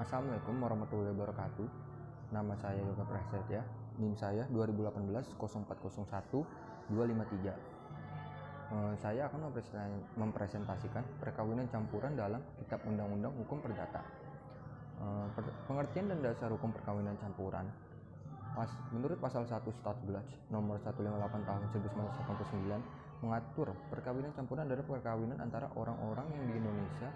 Assalamualaikum warahmatullahi wabarakatuh. Nama saya Yoga Prasetya, NIM saya 2018 0401 253. Saya akan mempresentasikan perkawinan campuran dalam Kitab Undang-Undang Hukum Perdata. Pengertian dan dasar hukum perkawinan campuran. Menurut pasal 1 Statblad nomor 158 tahun 1989 mengatur perkawinan campuran adalah perkawinan antara orang-orang yang di Indonesia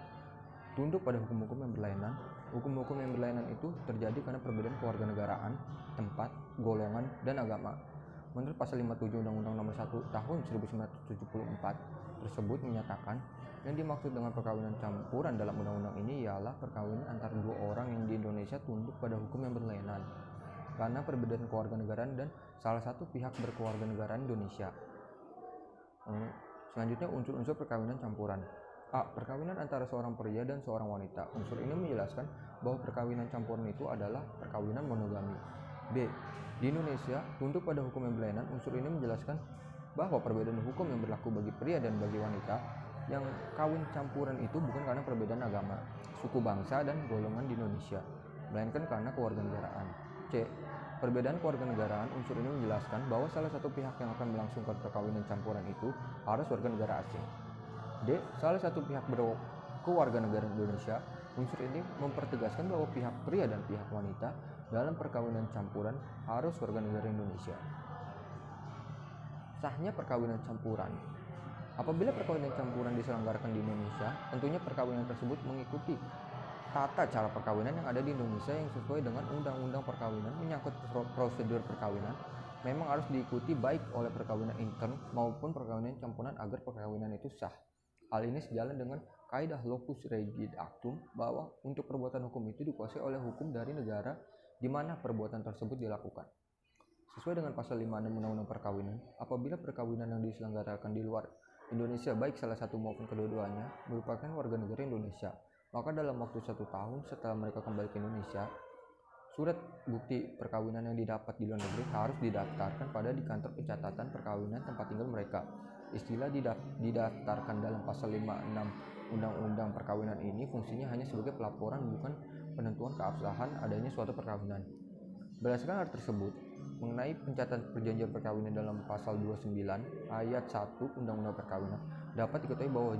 tunduk pada hukum-hukum yang berlainan. Hukum-hukum yang berlainan itu terjadi karena perbedaan kewarganegaraan, tempat, golongan, dan agama. Menurut pasal 57 Undang-Undang Nomor 1 Tahun 1974 tersebut menyatakan yang dimaksud dengan perkawinan campuran dalam undang-undang ini ialah perkawinan antara dua orang yang di Indonesia tunduk pada hukum yang berlainan karena perbedaan kewarganegaraan dan salah satu pihak berkewarganegaraan Indonesia. Selanjutnya unsur-unsur perkawinan campuran. A. Perkawinan antara seorang pria dan seorang wanita. Unsur ini menjelaskan bahwa perkawinan campuran itu adalah perkawinan monogami. B. Di Indonesia, tunduk pada hukum yang berlainan, unsur ini menjelaskan bahwa perbedaan hukum yang berlaku bagi pria dan bagi wanita yang kawin campuran itu bukan karena perbedaan agama, suku bangsa, dan golongan di Indonesia, melainkan karena kewarganegaraan. C. Perbedaan kewarganegaraan, unsur ini menjelaskan bahwa salah satu pihak yang akan melangsungkan perkawinan campuran itu harus warga negara asing. D. Salah satu pihak berkewarganegaraan Indonesia. Unsur ini mempertegaskan bahwa pihak pria dan pihak wanita dalam perkawinan campuran harus warga negara Indonesia. Sahnya perkawinan campuran. Apabila perkawinan campuran diselenggarakan di Indonesia, tentunya perkawinan tersebut mengikuti tata cara perkawinan yang ada di Indonesia yang sesuai dengan undang-undang perkawinan. Menyangkut prosedur perkawinan memang harus diikuti baik oleh perkawinan intern maupun perkawinan campuran agar perkawinan itu sah. Hal ini sejalan dengan kaidah locus regit actum bahwa untuk perbuatan hukum itu dikuasai oleh hukum dari negara di mana perbuatan tersebut dilakukan. Sesuai dengan pasal 56 Undang-Undang Perkawinan, apabila perkawinan yang diselenggarakan di luar Indonesia baik salah satu maupun kedua-duanya merupakan warga negara Indonesia, maka dalam waktu 1 tahun setelah mereka kembali ke Indonesia, surat bukti perkawinan yang didapat di luar negeri harus didaftarkan di kantor pencatatan perkawinan tempat tinggal mereka. Istilah didaftarkan dalam pasal 56 Undang-Undang Perkawinan ini fungsinya hanya sebagai pelaporan, bukan penentuan keabsahan adanya suatu perkawinan. Berdasarkan hal tersebut, mengenai pencatatan perjanjian perkawinan dalam pasal 29 ayat 1 Undang-Undang Perkawinan, dapat diketahui bahwa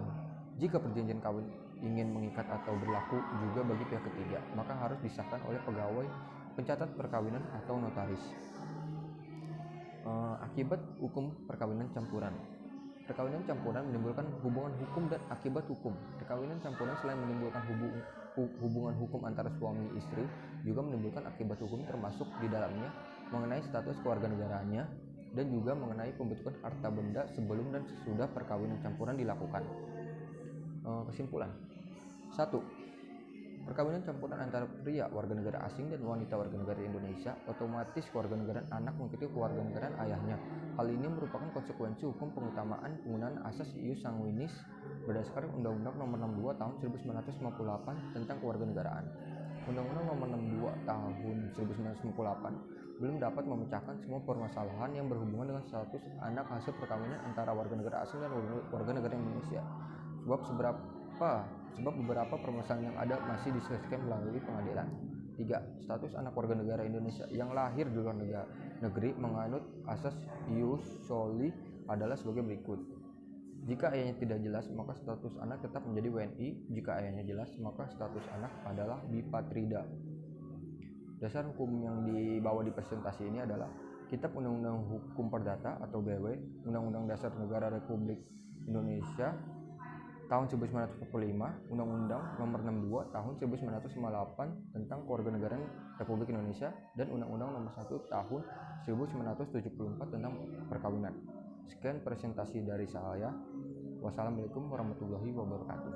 jika perjanjian kawin ingin mengikat atau berlaku juga bagi pihak ketiga, maka harus disahkan oleh pegawai pencatat perkawinan atau notaris. Akibat hukum perkawinan campuran. Perkawinan campuran menimbulkan hubungan hukum dan akibat hukum. Perkawinan campuran selain menimbulkan hubungan hukum antara suami istri, juga menimbulkan akibat hukum termasuk di dalamnya mengenai status kewarganegaraannya dan juga mengenai pembentukan harta benda sebelum dan sesudah perkawinan campuran dilakukan. Kesimpulan. 1. Perkawinan campuran antara pria warga negara asing dan wanita warga negara Indonesia, otomatis kewarganegaraan anak mengikuti kewarganegaraan ayahnya. Hal ini merupakan konsekuensi hukum pengutamaan penggunaan asas ius sanguinis berdasarkan Undang-Undang Nomor 62 Tahun 1958 tentang kewarganegaraan. Undang-Undang Nomor 62 Tahun 1958 belum dapat memecahkan semua permasalahan yang berhubungan dengan status anak hasil perkawinan antara warga negara asing dan warga negara Indonesia. Sebab beberapa permasalahan yang ada masih diselesaikan melalui pengadilan. 3. Status anak warga negara Indonesia yang lahir di luar negeri menganut asas ius soli adalah sebagai berikut. Jika ayahnya tidak jelas, maka status anak tetap menjadi WNI. Jika ayahnya jelas, maka status anak adalah bipatrida. Dasar hukum yang dibawa di presentasi ini adalah Kitab Undang-Undang Hukum Perdata atau BW, Undang-Undang Dasar Negara Republik Indonesia tahun 1945, Undang-Undang Nomor 62 Tahun 1998 tentang Kewarganegaraan Republik Indonesia, dan Undang-Undang Nomor 1 Tahun 1974 tentang perkawinan. Sekian presentasi dari saya. Wassalamualaikum warahmatullahi wabarakatuh.